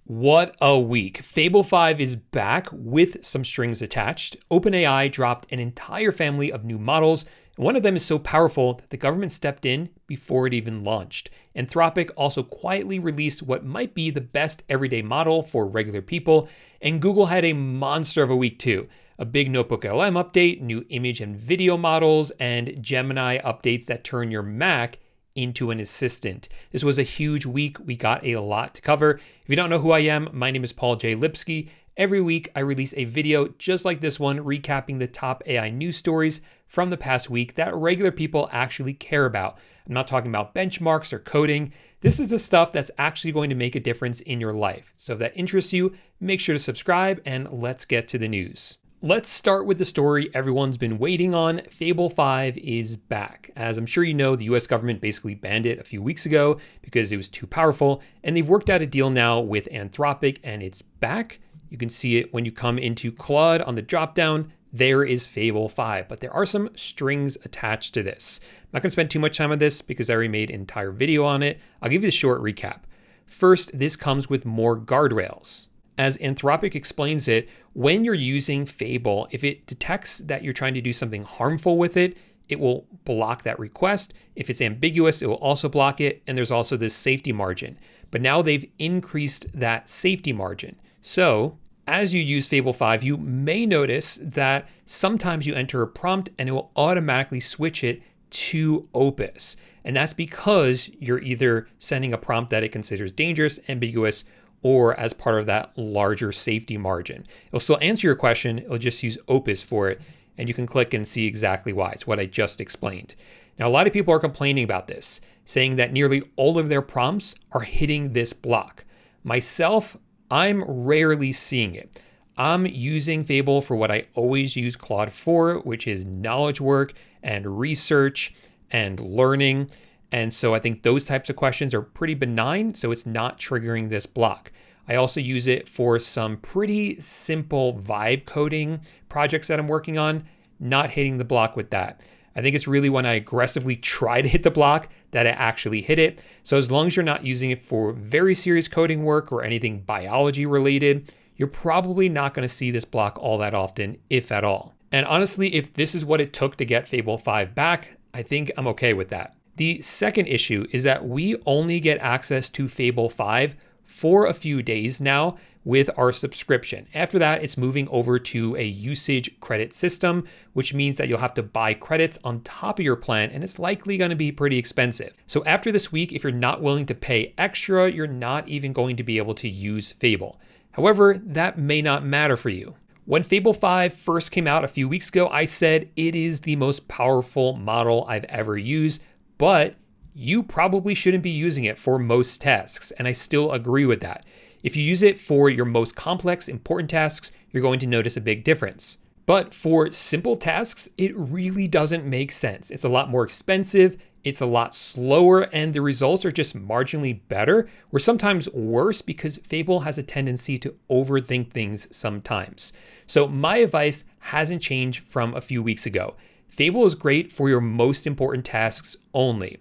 What a week. Fable 5 is back with some strings attached. OpenAI dropped an entire family of new models, and one of them is so powerful that the government stepped in before it even launched. Anthropic also quietly released what might be the best everyday model for regular people, and Google had a monster of a week too. A big NotebookLM update, new image and video models, and Gemini updates that turn your Mac into an assistant. This was a huge week. We got a lot to cover. If you don't know who I am, my name is Paul J. Lipsky. Every week I release a video just like this one, recapping the top AI news stories from the past week that regular people actually care about. I'm not talking about benchmarks or coding. This is the stuff that's actually going to make a difference in your life. So if that interests you, make sure to subscribe and let's get to the news. Let's start with the story everyone's been waiting on. Fable 5 is back. As I'm sure you know, the US government basically banned it a few weeks ago because it was too powerful, and they've worked out a deal now with Anthropic and it's back. You can see it when you come into Claude on the dropdown. There is Fable 5, but there are some strings attached to this. I'm not going to spend too much time on this because I already made an entire video on it. I'll give you a short recap. First, this comes with more guardrails. As Anthropic explains it, when you're using Fable, if it detects that you're trying to do something harmful with it, it will block that request. If it's ambiguous, it will also block it. And there's also this safety margin. But now they've increased that safety margin. So as you use Fable 5, you may notice that sometimes you enter a prompt and it will automatically switch it to Opus. And that's because you're either sending a prompt that it considers dangerous, ambiguous, or as part of that larger safety margin. It'll still answer your question, it'll just use Opus for it, and you can click and see exactly why. It's what I just explained. Now, a lot of people are complaining about this, saying that nearly all of their prompts are hitting this block. Myself, I'm rarely seeing it. I'm using Fable for what I always use Claude for, which is knowledge work and research and learning. And so I think those types of questions are pretty benign, so it's not triggering this block. I also use it for some pretty simple vibe coding projects that I'm working on, not hitting the block with that. I think it's really when I aggressively try to hit the block that I actually hit it. So as long as you're not using it for very serious coding work or anything biology related, you're probably not going to see this block all that often, if at all. And honestly, if this is what it took to get Fable 5 back, I think I'm okay with that. The second issue is that we only get access to Fable 5 for a few days now with our subscription. After that, it's moving over to a usage credit system, which means that you'll have to buy credits on top of your plan, and it's likely going to be pretty expensive. So after this week, if you're not willing to pay extra, you're not even going to be able to use Fable. However, that may not matter for you. When Fable 5 first came out a few weeks ago, I said it is the most powerful model I've ever used, but you probably shouldn't be using it for most tasks, and I still agree with that. If you use it for your most complex, important tasks, you're going to notice a big difference. But for simple tasks, it really doesn't make sense. It's a lot more expensive, it's a lot slower, and the results are just marginally better, or sometimes worse, because Fable has a tendency to overthink things sometimes. So my advice hasn't changed from a few weeks ago. Fable is great for your most important tasks only.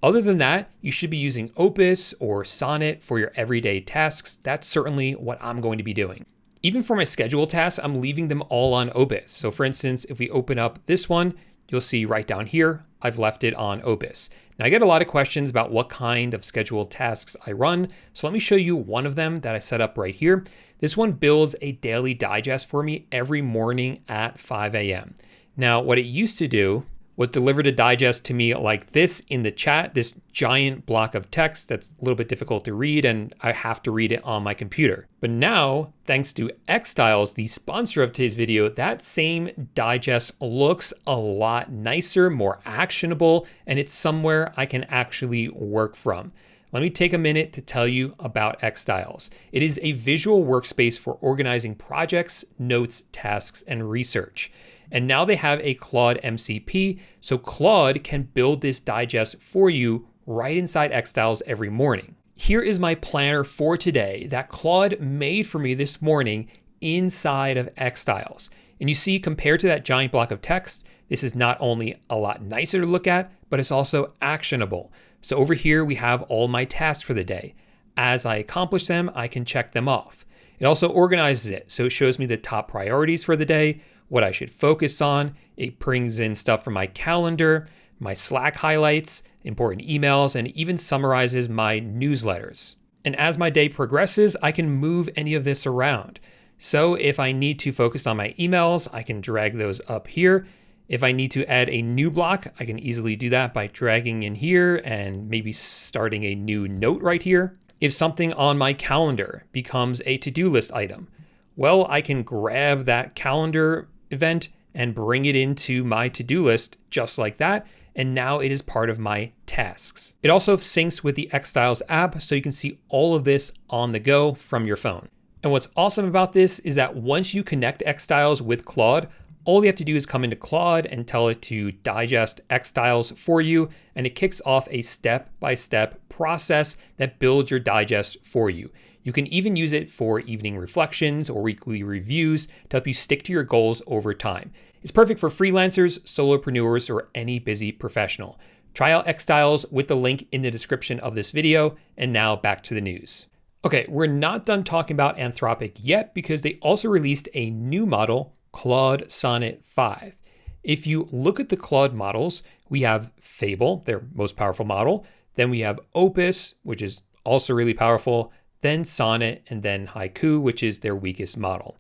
Other than that, you should be using Opus or Sonnet for your everyday tasks. That's certainly what I'm going to be doing. Even for my schedule tasks, I'm leaving them all on Opus. So for instance, if we open up this one, you'll see right down here, I've left it on Opus. Now I get a lot of questions about what kind of scheduled tasks I run. So let me show you one of them that I set up right here. This one builds a daily digest for me every morning at 5 a.m. Now, what it used to do was deliver the digest to me like this in the chat, this giant block of text that's a little bit difficult to read, and I have to read it on my computer. But now, thanks to xTiles, the sponsor of today's video, that same digest looks a lot nicer, more actionable, and it's somewhere I can actually work from. Let me take a minute to tell you about xTiles. It is a visual workspace for organizing projects, notes, tasks, and research. And now they have a Claude MCP, so Claude can build this digest for you right inside xTiles every morning. Here is my planner for today that Claude made for me this morning inside of xTiles. And you see, compared to that giant block of text, this is not only a lot nicer to look at, but it's also actionable. So over here, we have all my tasks for the day. As I accomplish them, I can check them off. It also organizes it, so it shows me the top priorities for the day, what I should focus on. It brings in stuff from my calendar, my Slack highlights, important emails, and even summarizes my newsletters. And as my day progresses, I can move any of this around. So if I need to focus on my emails, I can drag those up here. If I need to add a new block, I can easily do that by dragging in here and maybe starting a new note right here. If something on my calendar becomes a to-do list item, well, I can grab that calendar event and bring it into my to-do list just like that. And now it is part of my tasks. It also syncs with the xTiles app, so you can see all of this on the go from your phone. And what's awesome about this is that once you connect xTiles with Claude, all you have to do is come into Claude and tell it to digest xTiles for you, and it kicks off a step-by-step process that builds your digest for you. You can even use it for evening reflections or weekly reviews to help you stick to your goals over time. It's perfect for freelancers, solopreneurs, or any busy professional. Try out xTiles with the link in the description of this video, and now back to the news. Okay, we're not done talking about Anthropic yet because they also released a new model, Claude Sonnet 5. If you look at the Claude models, we have Fable, their most powerful model. Then we have Opus, which is also really powerful. Then Sonnet, and then Haiku, which is their weakest model.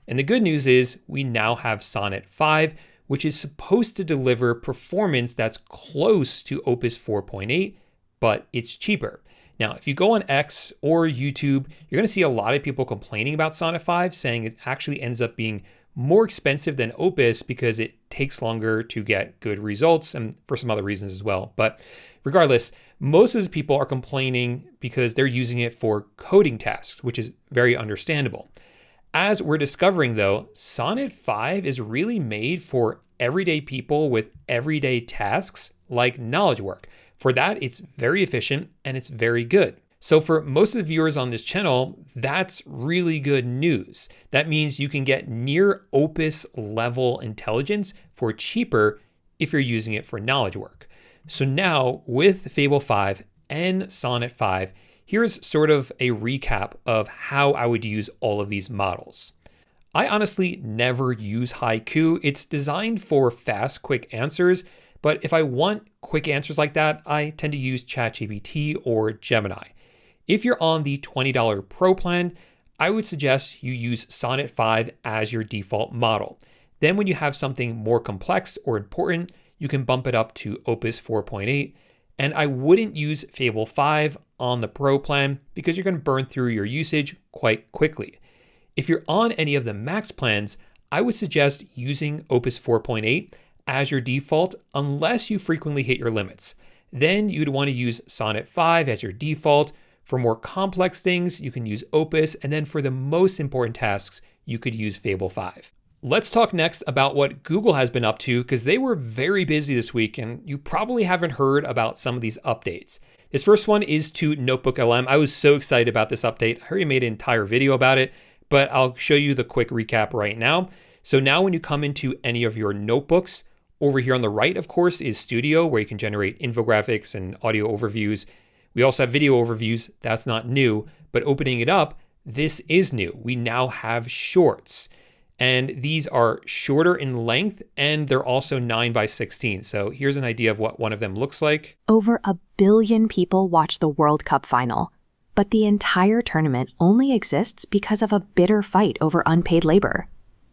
And the good news is we now have Sonnet 5, which is supposed to deliver performance that's close to Opus 4.8, but it's cheaper. Now, if you go on X or YouTube, you're going to see a lot of people complaining about Sonnet 5, saying it actually ends up being more expensive than Opus because it takes longer to get good results and for some other reasons as well. But regardless, most of those people are complaining because they're using it for coding tasks, which is very understandable. As we're discovering though, Sonnet 5 is really made for everyday people with everyday tasks like knowledge work. For that, it's very efficient and it's very good. So for most of the viewers on this channel, that's really good news. That means you can get near Opus level intelligence for cheaper if you're using it for knowledge work. So now with Fable 5 and Sonnet 5, here's sort of a recap of how I would use all of these models. I honestly never use Haiku. It's designed for fast, quick answers, but if I want quick answers like that, I tend to use ChatGPT or Gemini. If you're on the $20 Pro plan, I would suggest you use Sonnet 5 as your default model. Then when you have something more complex or important, you can bump it up to Opus 4.8. And I wouldn't use Fable 5 on the Pro plan because you're going to burn through your usage quite quickly. If you're on any of the Max plans, I would suggest using Opus 4.8 as your default unless you frequently hit your limits. Then you'd want to use Sonnet 5 as your default. For more complex things, you can use Opus, and then for the most important tasks, you could use Fable 5. Let's talk next about what Google has been up to because they were very busy this week and you probably haven't heard about some of these updates. This first one is to NotebookLM. I was so excited about this update. I already made an entire video about it, but I'll show you the quick recap right now. So now when you come into any of your notebooks, over here on the right, of course, is Studio, where you can generate infographics and audio overviews. We also have video overviews. That's not new, but opening it up, this is new. We now have shorts, and these are shorter in length, and they're also 9:16. So here's an idea of what one of them looks like. Over 1 billion people watch the World Cup final, but the entire tournament only exists because of a bitter fight over unpaid labor.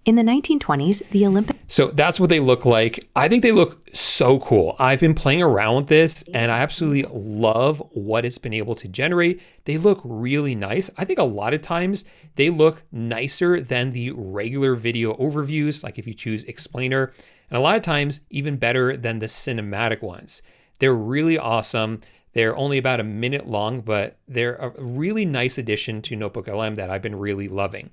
In the 1920s, the Olympics... So that's what they look like. I think they look so cool. I've been playing around with this and I absolutely love what it's been able to generate. They look really nice. I think a lot of times they look nicer than the regular video overviews, like if you choose Explainer, and a lot of times even better than the cinematic ones. They're really awesome. They're only about a minute long, but they're a really nice addition to NotebookLM that I've been really loving.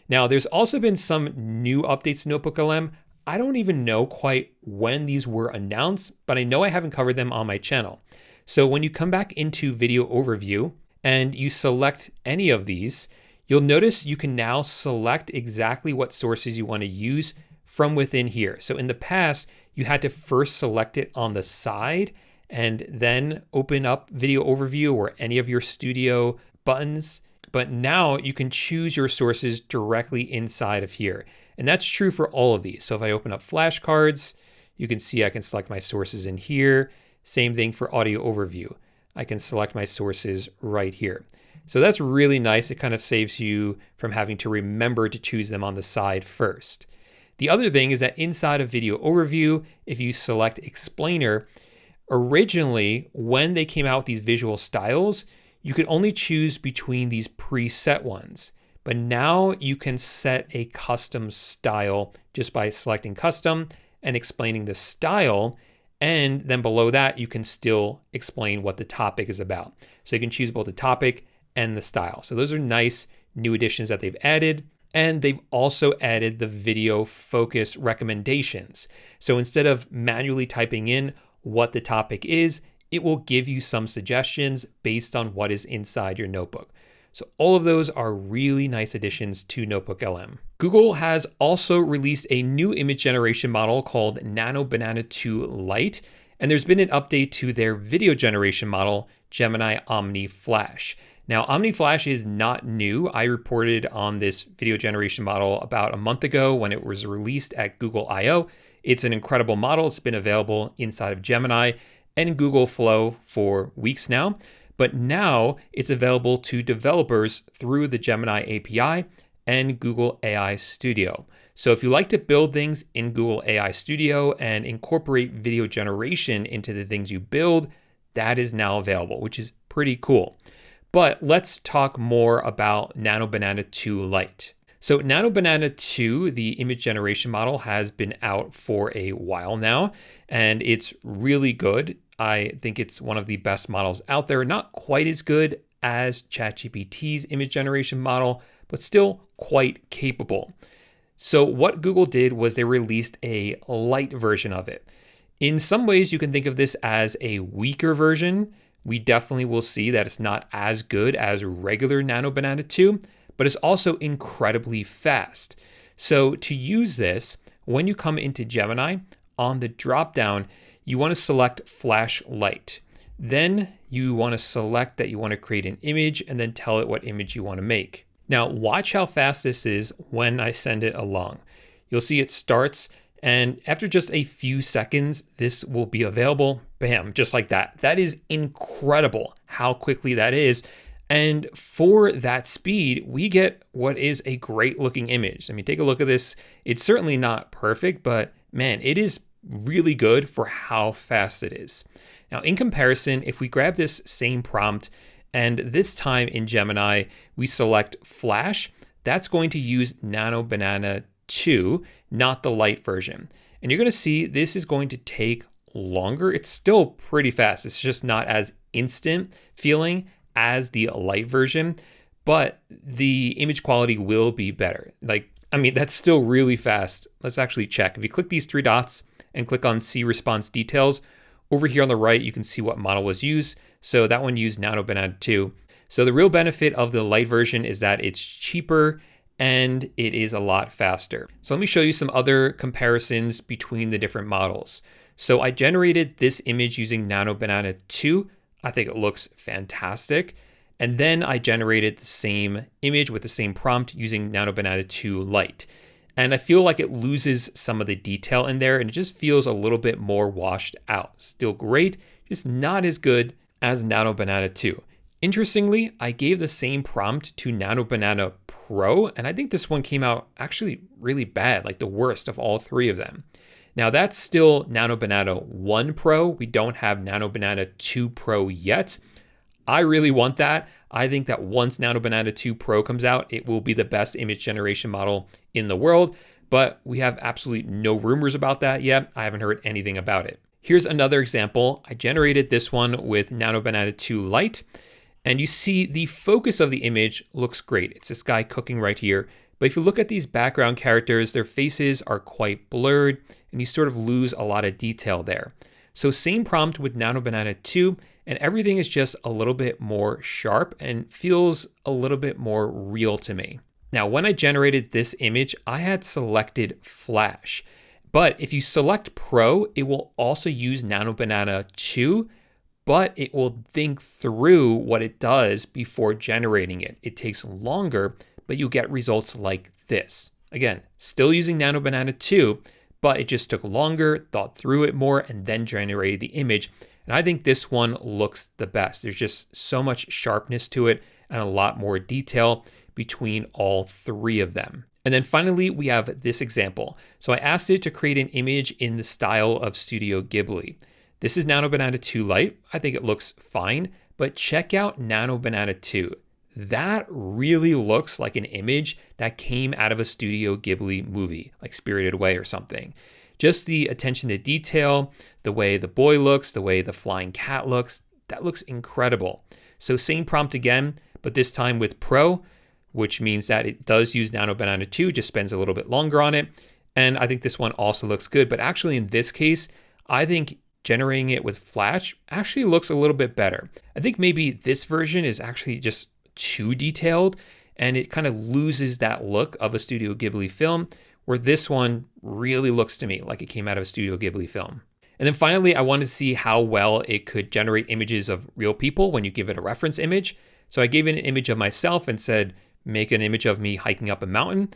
Now, there's also been some new updates to NotebookLM. I don't even know quite when these were announced, but I know I haven't covered them on my channel. So when you come back into Video Overview and you select any of these, you'll notice you can now select exactly what sources you want to use from within here. So in the past, you had to first select it on the side and then open up Video Overview or any of your Studio buttons, but now you can choose your sources directly inside of here. And that's true for all of these. So if I open up flashcards, you can see I can select my sources in here. Same thing for audio overview. I can select my sources right here. So that's really nice. It kind of saves you from having to remember to choose them on the side first. The other thing is that inside of video overview, if you select explainer, originally when they came out with these visual styles, you could only choose between these preset ones. But now you can set a custom style just by selecting custom and explaining the style. And then below that, you can still explain what the topic is about. So you can choose both the topic and the style. So those are nice new additions that they've added. And they've also added the video focus recommendations. So instead of manually typing in what the topic is, it will give you some suggestions based on what is inside your notebook. So all of those are really nice additions to NotebookLM. Google has also released a new image generation model called Nano Banana 2 Lite, and there's been an update to their video generation model, Gemini Omni Flash. Now, Omni Flash is not new. I reported on this video generation model about a month ago when it was released at Google I/O. It's an incredible model. It's been available inside of Gemini and Google Flow for weeks now, but now it's available to developers through the Gemini API and Google AI Studio. So if you like to build things in Google AI Studio and incorporate video generation into the things you build, that is now available, which is pretty cool. But let's talk more about Nano Banana 2 Lite. So Nano Banana 2, the image generation model, has been out for a while now, and it's really good. I think it's one of the best models out there. Not quite as good as ChatGPT's image generation model, but still quite capable. So what Google did was they released a light version of it. In some ways, you can think of this as a weaker version. We definitely will see that it's not as good as regular Nano Banana 2, but it's also incredibly fast. So to use this, when you come into Gemini, on the dropdown, you want to select Flash Light. Then you want to select that you want to create an image and then tell it what image you want to make. Now watch how fast this is when I send it along. You'll see it starts, and after just a few seconds, this will be available. Bam, just like that. That is incredible how quickly that is. And for that speed, we get what is a great looking image. I mean, take a look at this. It's certainly not perfect, but man, it is really good for how fast it is. Now, in comparison, if we grab this same prompt and this time in Gemini, we select Flash, that's going to use Nano Banana 2, not the light version. And you're going to see this is going to take longer. It's still pretty fast. It's just not as instant feeling as the light version, but the image quality will be better. That's still really fast. Let's actually check. If you click these three dots and click on See Response Details, over here on the right, you can see what model was used. So that one used Nano Banana 2. So the real benefit of the light version is that it's cheaper and it is a lot faster. So let me show you some other comparisons between the different models. So I generated this image using Nano Banana 2. I think it looks fantastic. And then I generated the same image with the same prompt using Nano Banana 2 Lite. And I feel like it loses some of the detail in there and it just feels a little bit more washed out. Still great, just not as good as Nano Banana 2. Interestingly, I gave the same prompt to Nano Banana Pro, and I think this one came out actually really bad, like the worst of all three of them. Now that's still Nano Banana 1 Pro. We don't have Nano Banana 2 Pro yet. I really want that. I think that once Nano Banana 2 Pro comes out, it will be the best image generation model in the world, but we have absolutely no rumors about that yet. I haven't heard anything about it. Here's another example. I generated this one with Nano Banana 2 Lite, and you see the focus of the image looks great. It's this guy cooking right here. But if you look at these background characters, their faces are quite blurred and you sort of lose a lot of detail there. So same prompt with Nano Banana 2, and everything is just a little bit more sharp and feels a little bit more real to me. Now, when I generated this image, I had selected Flash, but if you select Pro, it will also use Nano Banana 2, but it will think through what it does before generating it. It takes longer, but you get results like this. Again, still using Nano Banana 2, but it just took longer, thought through it more, and then generated the image. And I think this one looks the best. There's just so much sharpness to it and a lot more detail between all three of them. And then finally, we have this example. So I asked it to create an image in the style of Studio Ghibli. This is Nano Banana 2 Lite. I think it looks fine, but check out Nano Banana 2. That really looks like an image that came out of a Studio Ghibli movie, like Spirited Away or something. Just the attention to detail, the way the boy looks, the way the flying cat looks, that looks incredible. So same prompt again, but this time with Pro, which means that it does use Nano Banana 2, just spends a little bit longer on it. And I think this one also looks good, but actually in this case, I think generating it with Flash actually looks a little bit better. I think maybe this version is actually just too detailed and it kind of loses that look of a Studio Ghibli film, where this one really looks to me like it came out of a Studio Ghibli film. And then finally, I wanted to see how well it could generate images of real people when you give it a reference image. So I gave it an image of myself and said, make an image of me hiking up a mountain.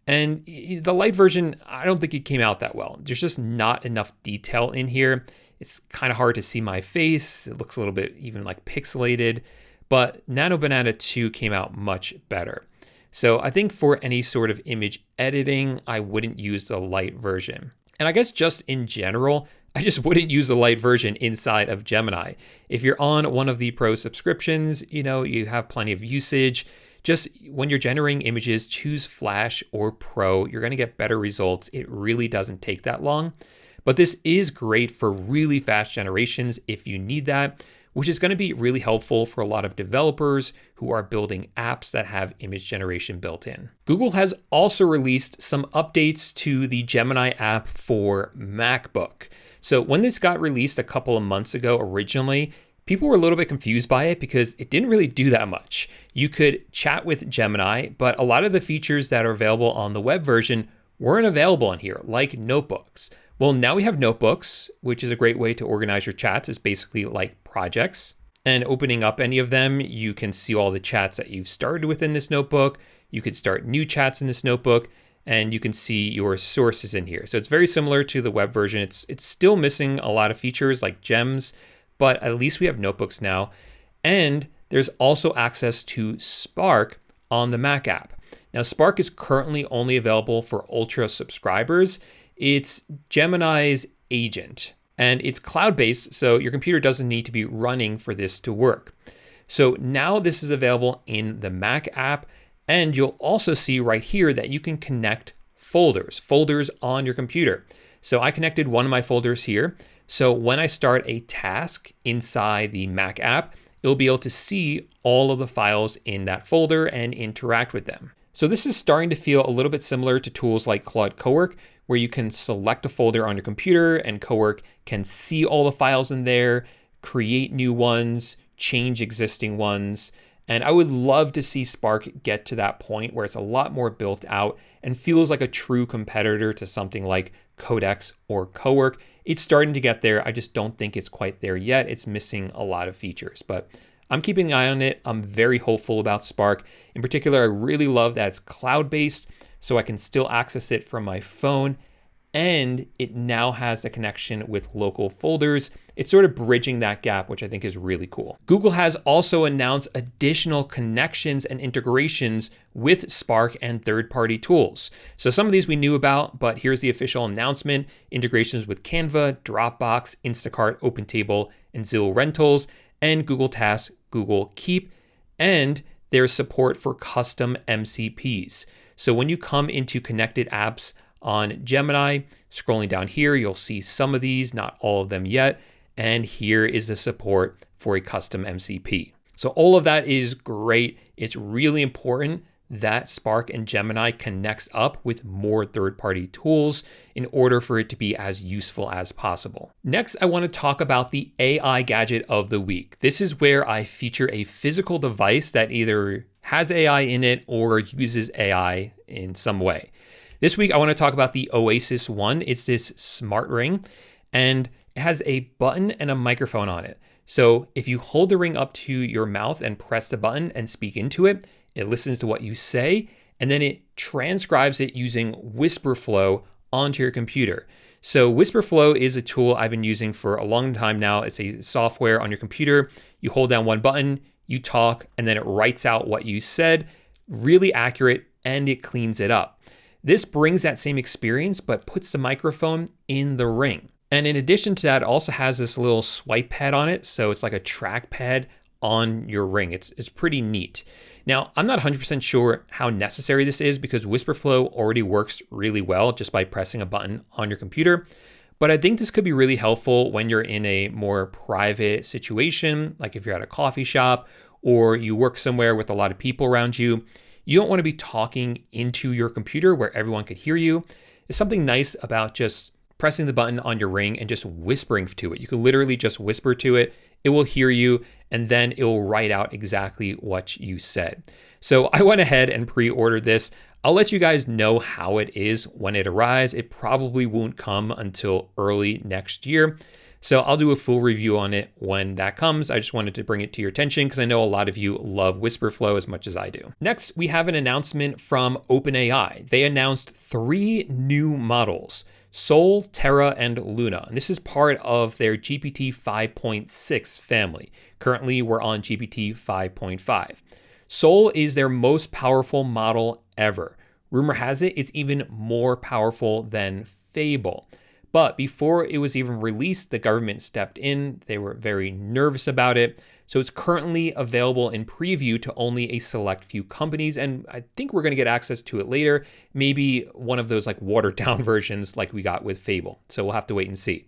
And the Lite version, I don't think it came out that well. There's just not enough detail in here. It's kind of hard to see my face. It looks a little bit even like pixelated, but Nano Banana 2 came out much better. So I think for any sort of image editing, I wouldn't use the Lite version. And I guess just in general, I just wouldn't use the Lite version inside of Gemini. If you're on one of the Pro subscriptions, you have plenty of usage. Just when you're generating images, choose Flash or Pro. You're going to get better results. It really doesn't take that long. But this is great for really fast generations if you need that, which is going to be really helpful for a lot of developers who are building apps that have image generation built in. Google has also released some updates to the Gemini app for MacBook. So when this got released a couple of months ago originally, people were a little bit confused by it because it didn't really do that much. You could chat with Gemini, but a lot of the features that are available on the web version weren't available in here, like notebooks. Well, now we have notebooks, which is a great way to organize your chats. It's basically like projects. And opening up any of them, you can see all the chats that you've started within this notebook. You could start new chats in this notebook, and you can see your sources in here. So it's very similar to the web version. It's still missing a lot of features like gems, but at least we have notebooks now. And there's also access to Spark on the Mac app. Now, Spark is currently only available for Ultra subscribers. It's Gemini's agent, and it's cloud-based, so your computer doesn't need to be running for this to work. So now this is available in the Mac app, and you'll also see right here that you can connect folders on your computer. So I connected one of my folders here. So when I start a task inside the Mac app, it'll be able to see all of the files in that folder and interact with them. So this is starting to feel a little bit similar to tools like Claude Cowork, where you can select a folder on your computer and Cowork can see all the files in there, create new ones, change existing ones. And I would love to see Spark get to that point where it's a lot more built out and feels like a true competitor to something like Codex or Cowork. It's starting to get there. I just don't think it's quite there yet. It's missing a lot of features, but I'm keeping an eye on it. I'm very hopeful about Spark. In particular, I really love that it's cloud-based, so I can still access it from my phone, and it now has the connection with local folders. It's sort of bridging that gap, which I think is really cool. Google has also announced additional connections and integrations with Spark and third-party tools. So some of these we knew about, but here's the official announcement: integrations with Canva, Dropbox, Instacart, OpenTable, and Zillow Rentals, and Google Tasks, Google Keep, and there's support for custom MCPs. So when you come into connected apps on Gemini, scrolling down here, you'll see some of these, not all of them yet. And here is the support for a custom MCP. So all of that is great. It's really important that Spark and Gemini connects up with more third-party tools in order for it to be as useful as possible. Next, I want to talk about the AI gadget of the week. This is where I feature a physical device that either has AI in it or uses AI in some way. This week, I want to talk about the Oasis One. It's this smart ring, and it has a button and a microphone on it. So if you hold the ring up to your mouth and press the button and speak into it, it listens to what you say, and then it transcribes it using WhisperFlow onto your computer. So WhisperFlow is a tool I've been using for a long time now. It's a software on your computer. You hold down one button, you talk, and then it writes out what you said, really accurate, and it cleans it up. This brings that same experience, but puts the microphone in the ring. And in addition to that, it also has this little swipe pad on it. So it's like a trackpad on your ring. It's pretty neat. Now, I'm not 100% sure how necessary this is because WhisperFlow already works really well just by pressing a button on your computer. But I think this could be really helpful when you're in a more private situation, like if you're at a coffee shop or you work somewhere with a lot of people around you. You don't want to be talking into your computer where everyone could hear you. There's something nice about just pressing the button on your ring and just whispering to it. You can literally just whisper to it. It will hear you, and then it will write out exactly what you said. So I went ahead and pre-ordered this. I'll let you guys know how it is when it arrives. It probably won't come until early next year. So I'll do a full review on it when that comes. I just wanted to bring it to your attention because I know a lot of you love WhisperFlow as much as I do. Next, we have an announcement from OpenAI. They announced 3 new models: Sol, Terra, and Luna. And this is part of their GPT 5.6 family. Currently, we're on GPT 5.5. Sol is their most powerful model ever. Rumor has it it's even more powerful than Fable. But before it was even released, the government stepped in. They were very nervous about it. So it's currently available in preview to only a select few companies. And I think we're going to get access to it later. Maybe one of those like watered down versions like we got with Fable. So we'll have to wait and see.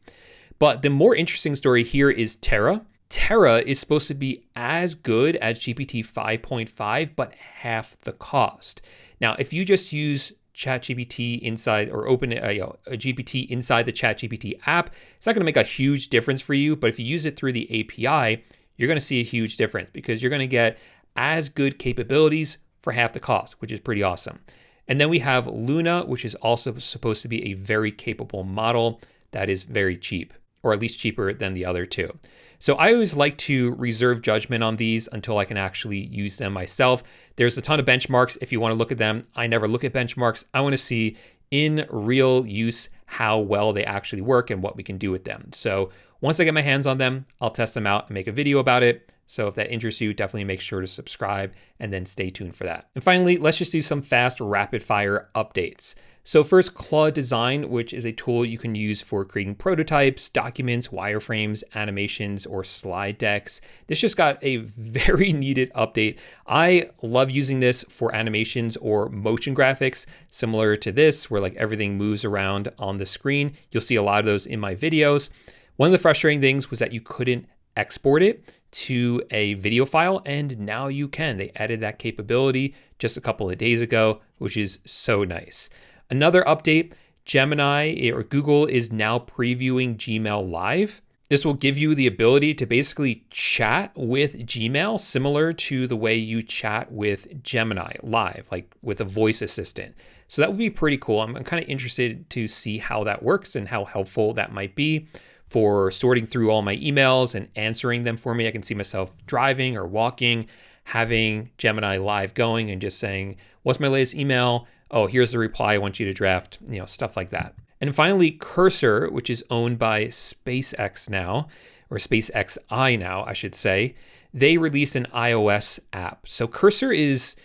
But the more interesting story here is Terra. Terra is supposed to be as good as GPT 5.5, but half the cost. Now, if you just use ChatGPT inside or open a GPT inside the ChatGPT app, it's not going to make a huge difference for you. But if you use it through the API, you're going to see a huge difference because you're going to get as good capabilities for half the cost, which is pretty awesome. And then we have Luna, which is also supposed to be a very capable model that is very cheap, or at least cheaper than the other two. So I always like to reserve judgment on these until I can actually use them myself. There's a ton of benchmarks if you want to look at them. I never look at benchmarks. I want to see in real use how well they actually work and what we can do with them. So once I get my hands on them, I'll test them out and make a video about it. So if that interests you, definitely make sure to subscribe and then stay tuned for that. And finally, let's just do some fast rapid fire updates. So first, Claude Design, which is a tool you can use for creating prototypes, documents, wireframes, animations, or slide decks. This just got a very needed update. I love using this for animations or motion graphics, similar to this, where like everything moves around on the screen. You'll see a lot of those in my videos. One of the frustrating things was that you couldn't export it to a video file, and now you can. They added that capability just a couple of days ago, which is so nice. Another update, Gemini or Google is now previewing Gmail Live. This will give you the ability to basically chat with Gmail similar to the way you chat with Gemini Live, like with a voice assistant. So that would be pretty cool. I'm kind of interested to see how that works and how helpful that might be for sorting through all my emails and answering them for me. I can see myself driving or walking, having Gemini Live going and just saying, what's my latest email? Oh, here's the reply I want you to draft, stuff like that. And finally, Cursor, which is owned by SpaceX now, or SpaceXI now, I should say, they released an iOS app. So Cursor is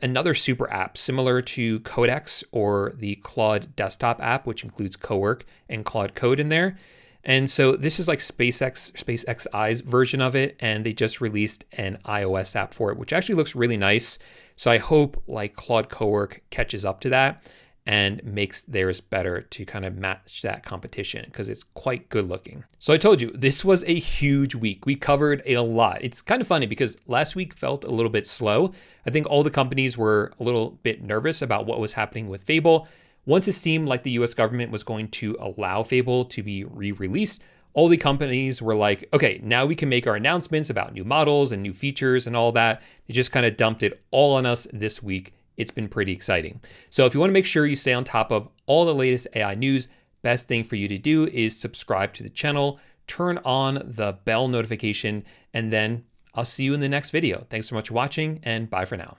another super app similar to Codex or the Claude desktop app, which includes Cowork and Claude Code in there. And so this is like SpaceXI's version of it, and they just released an iOS app for it, which actually looks really nice. So I hope like Claude Cowork catches up to that and makes theirs better to kind of match that competition because it's quite good looking. So I told you, this was a huge week. We covered a lot. It's kind of funny because last week felt a little bit slow. I think all the companies were a little bit nervous about what was happening with Fable. Once it seemed like the US government was going to allow Fable to be re-released, all the companies were like, okay, now we can make our announcements about new models and new features and all that. They just kind of dumped it all on us this week. It's been pretty exciting. So if you want to make sure you stay on top of all the latest AI news, best thing for you to do is subscribe to the channel, turn on the bell notification, and then I'll see you in the next video. Thanks so much for watching, and bye for now.